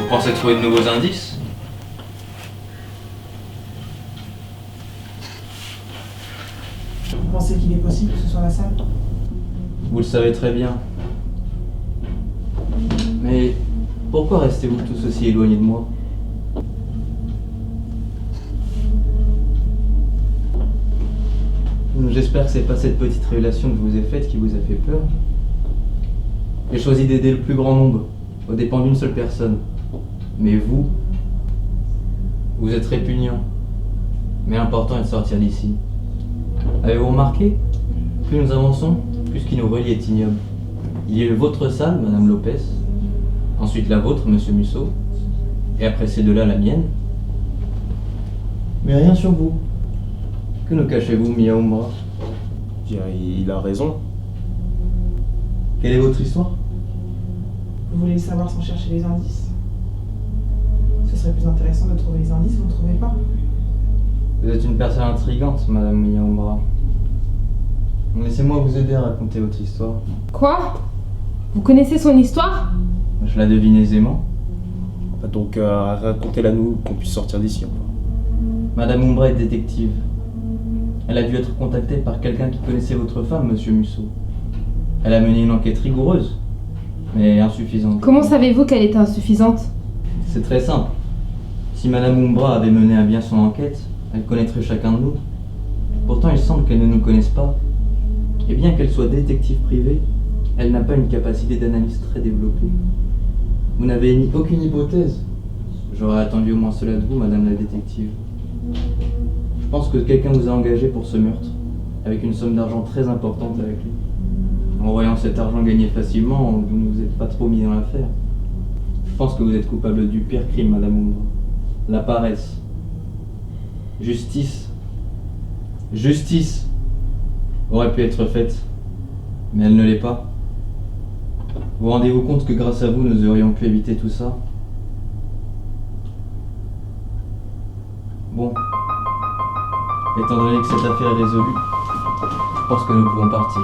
Vous pensez trouver de nouveaux indices? Vous pensez qu'il est possible que ce soit la salle? Vous le savez très bien. Mais pourquoi restez-vous tous aussi éloignés de moi? J'espère que c'est pas cette petite révélation que je vous ai faite qui vous a fait peur. J'ai choisi d'aider le plus grand nombre, aux dépens d'une seule personne. Mais vous êtes répugnant. Mais l'important est de sortir d'ici. Avez-vous remarqué? Plus nous avançons, plus ce qui nous relie est ignoble. Il y a votre salle, Madame Lopez, ensuite la vôtre, Monsieur Musso, et après ces deux-là, la mienne. Mais rien sur vous. Que nous cachez-vous, Mia Umbra? Il a raison. Quelle est votre histoire? Vous voulez le savoir sans chercher les indices? Ce serait plus intéressant de trouver les indices, vous ne trouvez pas? Vous êtes une personne intrigante, Madame Mia Umbra. Laissez-moi vous aider à raconter votre histoire. Quoi? Vous connaissez son histoire? Je la devine aisément. Donc racontez-la nous, qu'on puisse sortir d'ici. Madame Umbra est détective. Elle a dû être contactée par quelqu'un qui connaissait votre femme, Monsieur Musso. Elle a mené une enquête rigoureuse, mais insuffisante. Comment savez-vous qu'elle était insuffisante? C'est très simple. Si Madame Umbra avait mené à bien son enquête, elle connaîtrait chacun de nous. Pourtant, il semble qu'elle ne nous connaisse pas. Et bien qu'elle soit détective privée, elle n'a pas une capacité d'analyse très développée. Vous n'avez émis aucune hypothèse. J'aurais attendu au moins cela de vous, Madame la détective. Je pense que quelqu'un vous a engagé pour ce meurtre, avec une somme d'argent très importante avec lui. En voyant cet argent gagné facilement, vous ne vous êtes pas trop mis dans l'affaire. Je pense que vous êtes coupable du pire crime, Madame Umbra. La paresse. Justice aurait pu être faite, mais elle ne l'est pas. Vous rendez-vous compte que grâce à vous, nous aurions pu éviter tout ça? Bon. Étant donné que cette affaire est résolue, je pense que nous pouvons partir.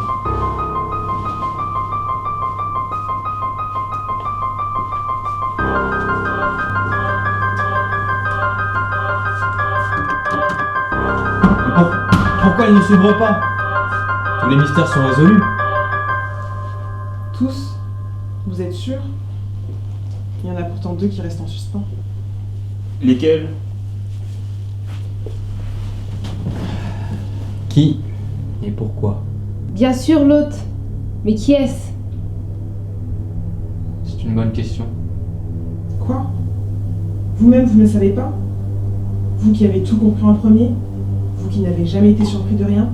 Pourquoi elle ne s'ouvre pas? Tous les mystères sont résolus. Tous? Vous êtes sûr? Il y en a pourtant 2 qui restent en suspens. Lesquels? Qui et pourquoi? Bien sûr, l'autre. Mais qui est-ce? C'est une bonne question. Quoi? Vous-même, vous ne le savez pas? Vous qui avez tout compris en premier? Vous qui n'avez jamais été surpris de rien?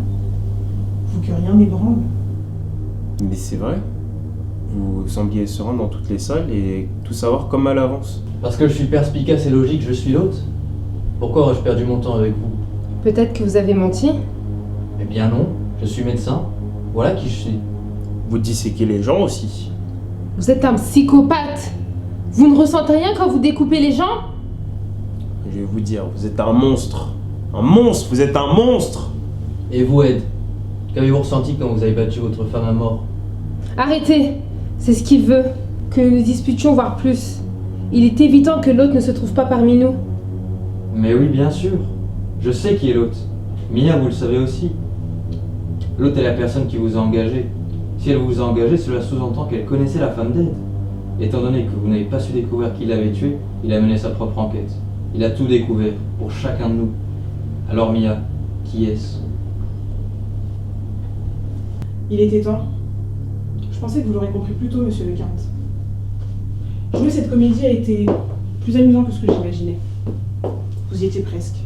Vous que rien n'ébranle? Mais c'est vrai. Vous sembliez serein dans toutes les salles et tout savoir comme à l'avance. Parce que je suis perspicace et logique, je suis l'hôte. Pourquoi aurais-je perdu mon temps avec vous? Peut-être que vous avez menti? Eh bien non, je suis médecin. Voilà qui je suis. Vous disséquez les gens aussi. Vous êtes un psychopathe! Vous ne ressentez rien quand vous découpez les gens? Je vais vous dire, vous êtes un monstre. Un monstre, vous êtes un monstre! Et vous, Ed? Qu'avez-vous ressenti quand vous avez battu votre femme à mort? Arrêtez! C'est ce qu'il veut. Que nous nous disputions, voire plus. Il est évident que l'autre ne se trouve pas parmi nous. Mais oui, bien sûr. Je sais qui est l'hôte. Mia, vous le savez aussi. L'hôte est la personne qui vous a engagé. Si elle vous a engagé, cela sous-entend qu'elle connaissait la femme d'Ed. Étant donné que vous n'avez pas su découvrir qui l'avait tué, il a mené sa propre enquête. Il a tout découvert, pour chacun de nous. Alors Mia, qui est-ce? Il était temps. Je pensais que vous l'aurez compris plus tôt, monsieur le Carme. Jouer cette comédie a été plus amusant que ce que j'imaginais. Vous y étiez presque.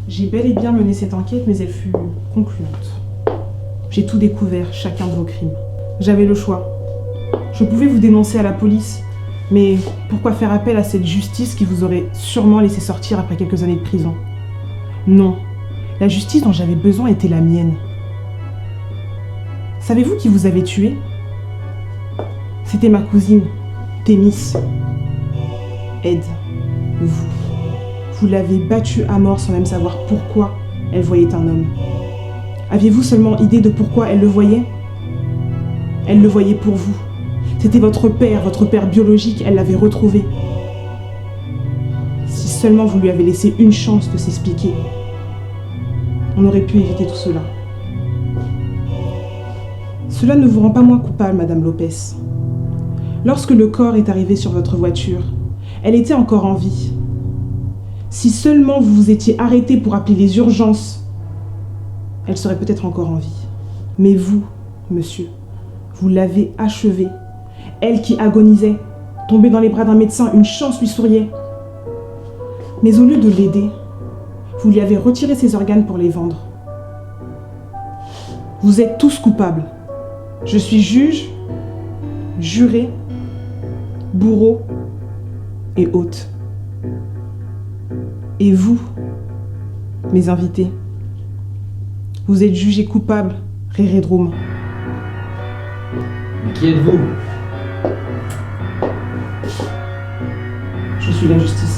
J'ai bel et bien mené cette enquête, mais elle fut concluante. J'ai tout découvert, chacun de vos crimes. J'avais le choix. Je pouvais vous dénoncer à la police, mais pourquoi faire appel à cette justice qui vous aurait sûrement laissé sortir après quelques années de prison? Non, la justice dont j'avais besoin était la mienne. Savez-vous qui vous avait tué? C'était ma cousine, Thémis. Ed, vous. Vous l'avez battue à mort sans même savoir pourquoi elle voyait un homme. Aviez-vous seulement idée de pourquoi elle le voyait? Elle le voyait pour vous. C'était votre père biologique, elle l'avait retrouvé. seulement vous lui avez laissé une chance de s'expliquer, on aurait pu éviter tout cela. Cela ne vous rend pas moins coupable, Madame Lopez. Lorsque le corps est arrivé sur votre voiture, elle était encore en vie. Si seulement vous vous étiez arrêté pour appeler les urgences, elle serait peut-être encore en vie. Mais vous, monsieur, vous l'avez achevée. Elle qui agonisait, tombée dans les bras d'un médecin, une chance lui souriait. Mais au lieu de l'aider, vous lui avez retiré ses organes pour les vendre. Vous êtes tous coupables. Je suis juge, juré, bourreau et hôte. Et vous, mes invités, vous êtes jugés coupables, Rérédroum. Mais qui êtes-vous? Je suis la justice.